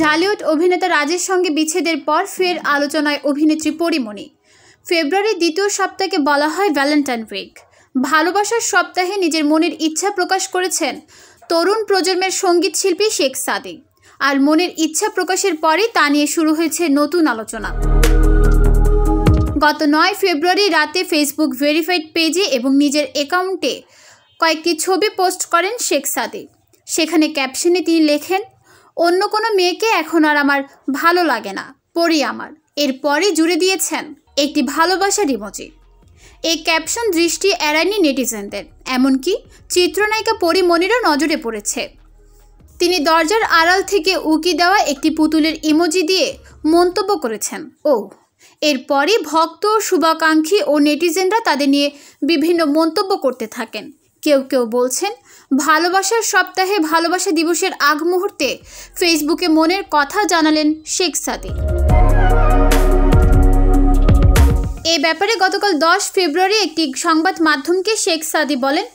ঢালিউড অভিনেতা রাজের সঙ্গে বিচ্ছেদের পর ফের আলোচনায় অভিনেত্রী পরীমণি। ফেব্রুয়ারির দ্বিতীয় সপ্তাহকে বলা হয় ভ্যালেন্টাইন উইক। ভালোবাসার সপ্তাহে নিজের মনের ইচ্ছা প্রকাশ করেছেন তরুণ প্রজন্মের সঙ্গীত শিল্পী শেখ সাদী। আর মনের ইচ্ছা প্রকাশের পরই তা নিয়ে শুরু হয়েছে নতুন আলোচনা। গত 9 ফেব্রুয়ারি রাতে ফেসবুক ভেরিফাইড পেজে এবং নিজের অ্যাকাউন্টে কয়েকটি ছবি পোস্ট করেন শেখ সাদী। সেখানে ক্যাপশনে তিনি লেখেন, অন্য কোনো মেয়েকে এখন আর আমার ভালো লাগে না, পরি আমার। এরপরই জুড়ে দিয়েছেন একটি ভালোবাসার ইমোজি। এই ক্যাপশন দৃষ্টি এড়ায়নি নেটিজেনদের, এমনকি চিত্রনায়িকা পরীমণিরও নজরে পড়েছে। তিনি দরজার আড়াল থেকে উকি দেওয়া একটি পুতুলের ইমোজি দিয়ে মন্তব্য করেছেন। এরপরই ভক্ত, শুভাকাঙ্ক্ষী ও নেটিজেনরা তাদের নিয়ে বিভিন্ন মন্তব্য করতে থাকেন। কেউ কেউ বলছেন, ভালোবাসার সপ্তাহে ভালোবাসা দিবসের আগ মুহূর্তে ফেসবুকে মনের কথা জানালেন শেখ সাদী। এ ব্যাপারে গতকাল 10 ফেব্রুয়ারি একটি সংবাদ মাধ্যমকে শেখ সাদী বলেন,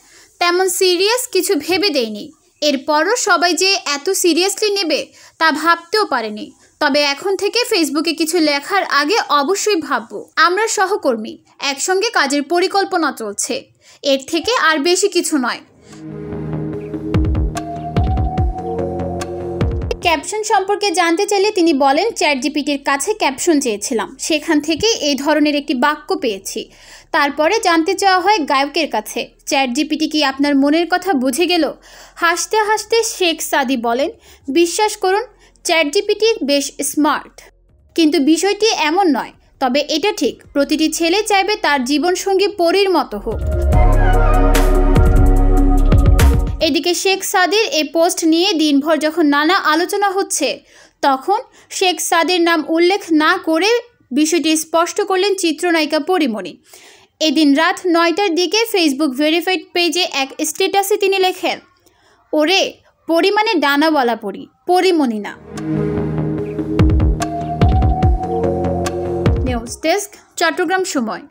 তেমন সিরিয়াস কিছু ভেবে দেয়নি। এরপরও সবাই যে এত সিরিয়াসলি নেবে তা ভাবতেও পারেনি। তবে এখন থেকে ফেসবুকে কিছু লেখার আগে অবশ্যই ভাবব। আমরা সহকর্মী, একসঙ্গে কাজের পরিকল্পনা চলছে, এর থেকে আর বেশি কিছু নয়। ক্যাপশন সম্পর্কে জানতে চাইলে তিনি বলেন, চ্যাটজিপিটির কাছে ক্যাপশন চেয়েছিলাম, সেখান থেকে এই ধরনের একটি বাক্য পেয়েছি। তারপরে জানতে চাওয়া হয় গায়কের কাছে, চ্যাটজিপিটি কি আপনার মনের কথা বুঝে গেল? হাসতে হাসতে শেখ সাদী বলেন, বিশ্বাস করুন চ্যাটজিপিটি বেশ স্মার্ট, কিন্তু বিষয়টি এমন নয়। তবে এটা ঠিক, প্রতিটি ছেলে চাইবে তার জীবনসঙ্গী পরীর মতো হোক। এদিকে শেখ সাদীর এই পোস্ট নিয়ে দিনভর যখন নানা আলোচনা হচ্ছে, তখন শেখ সাদীর নাম উল্লেখ না করে বিষয়টি স্পষ্ট করলেন চিত্রনায়িকা পরীমণি। এদিন রাত 9টার দিকে ফেসবুক ভেরিফাইড পেজে এক স্ট্যাটাসে তিনি লেখেন, ওরে পরিমাণে ডানাওয়ালা পরি, পরীমণি না। নিউজ ডেস্ক, চট্টগ্রাম সময়।